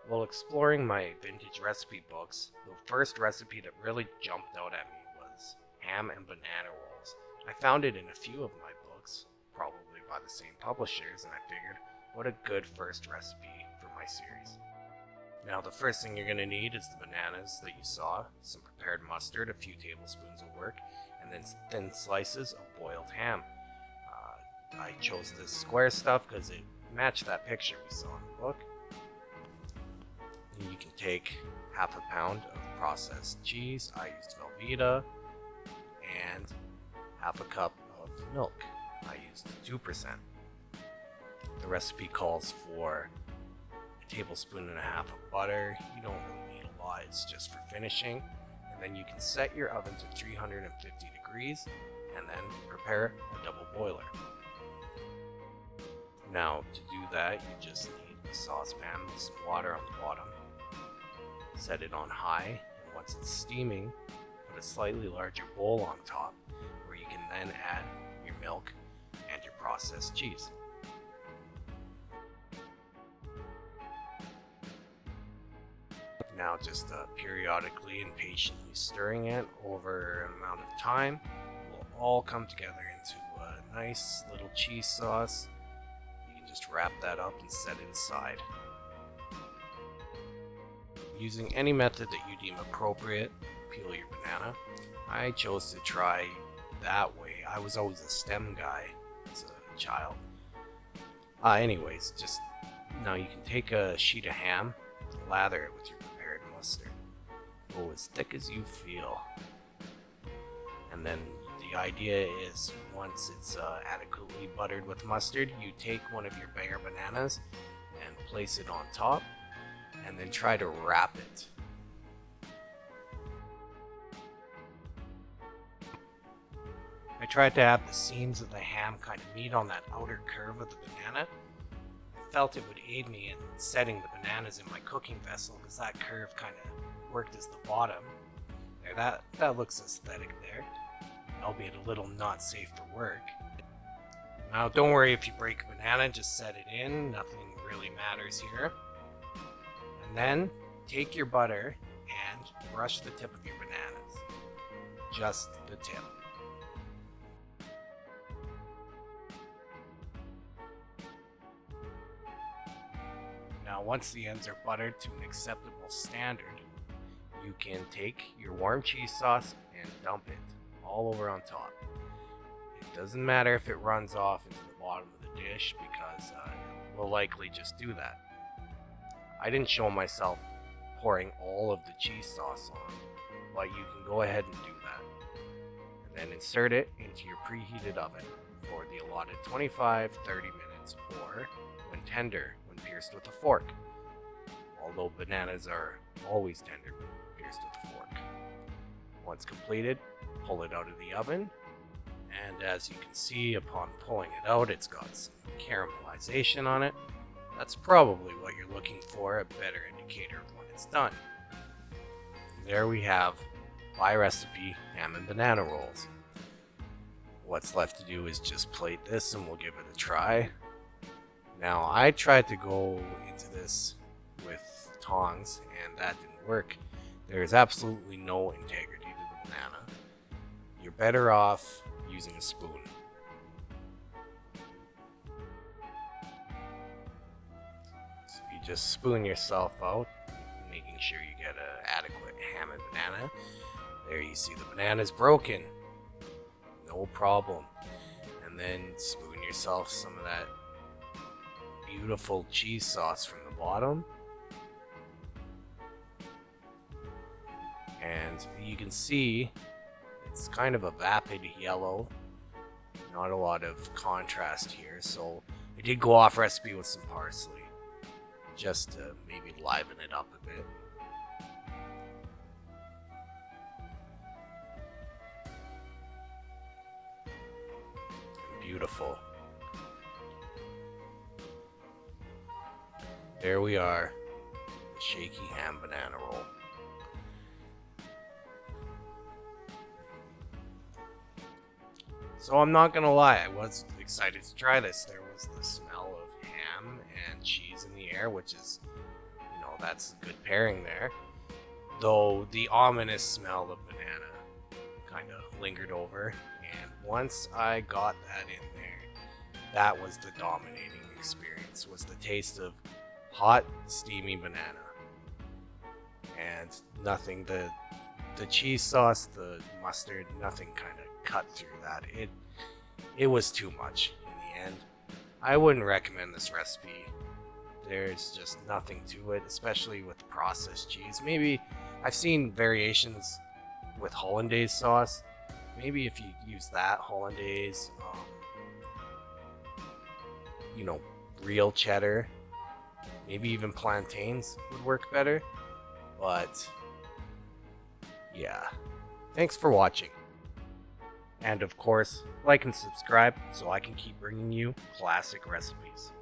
While exploring my vintage recipe books, the first recipe that really jumped out at me was ham and banana rolls. I found it in a few of my books, probably by the same publishers, and I figured, what a good first recipe for my series. Now the first thing you're going to need is the bananas that you saw, some prepared mustard, a few tablespoons of work, and then thin slices of boiled ham. I chose this square stuff because it matched that picture we saw in the book. And you can take half a pound of processed cheese. I used Velveeta, and half a cup of milk. I used 2%. The recipe calls for a tablespoon and a half of butter. You don't really need a lot, it's just for finishing. And then you can set your oven to 350 degrees and then prepare a double boiler. Now, to do that, you just need a saucepan with some water on the bottom. Set it on high, and once it's steaming, put a slightly larger bowl on top, where you can then add your milk and your processed cheese. Now, just periodically and patiently stirring it over an amount of time, it will all come together into a nice little cheese sauce. Just wrap that up and set it aside. Using any method that you deem appropriate, peel your banana. I chose to try that way. I was always a stem guy as a child. Anyways, just now you can take a sheet of ham, lather it with your prepared mustard. Go as thick as you feel. And then the idea is, once it's adequately buttered with mustard, you take one of your bare bananas and place it on top, and then try to wrap it. I tried to have the seams of the ham kind of meet on that outer curve of the banana. I felt it would aid me in setting the bananas in my cooking vessel, because that curve kind of worked as the bottom. There, that looks aesthetic there, albeit a little not safe for work. Now don't worry if you break a banana, just set it in, nothing really matters here. And then take your butter and brush the tip of your bananas. Just the tip. Now once the ends are buttered to an acceptable standard, you can take your warm cheese sauce and dump it all over on top. It doesn't matter if it runs off into the bottom of the dish, because it will likely just do that. I didn't show myself pouring all of the cheese sauce on, but you can go ahead and do that. And then insert it into your preheated oven for the allotted 25-30 minutes, or when tender, when pierced with a fork. Although bananas are always tender when pierced with a fork. Once completed, pull it out of the oven, and as you can see upon pulling it out, it's got some caramelization on it. That's probably what you're looking for, a better indicator of when it's done. There we have by recipe ham and banana rolls. What's left to do is just plate this and we'll give it a try. Now I tried to go into this with tongs and that didn't work. There is absolutely no integrity to the banana. You're better off using a spoon. So you just spoon yourself out, making sure you get an adequate ham and banana. There you see the banana's broken. No problem. And then spoon yourself some of that beautiful cheese sauce from the bottom. And you can see it's kind of a vapid yellow, not a lot of contrast here, so I did go off recipe with some parsley, just to maybe liven it up a bit. Beautiful. There we are, the shaky ham banana roll. So I'm not gonna lie, I was excited to try this. There was the smell of ham and cheese in the air, which is, that's a good pairing there. Though the ominous smell of banana kind of lingered over, and once I got that in there, that was the dominating experience, was the taste of hot, steamy banana. And nothing, the cheese sauce, the mustard, nothing kind of cut through that. It was too much in the end. I wouldn't recommend this recipe. There's just nothing to it, especially with processed cheese. Maybe I've seen variations with hollandaise sauce. Maybe if you use that hollandaise, real cheddar, maybe even plantains would work better. But yeah, thanks for watching. And of course, like and subscribe so I can keep bringing you classic recipes.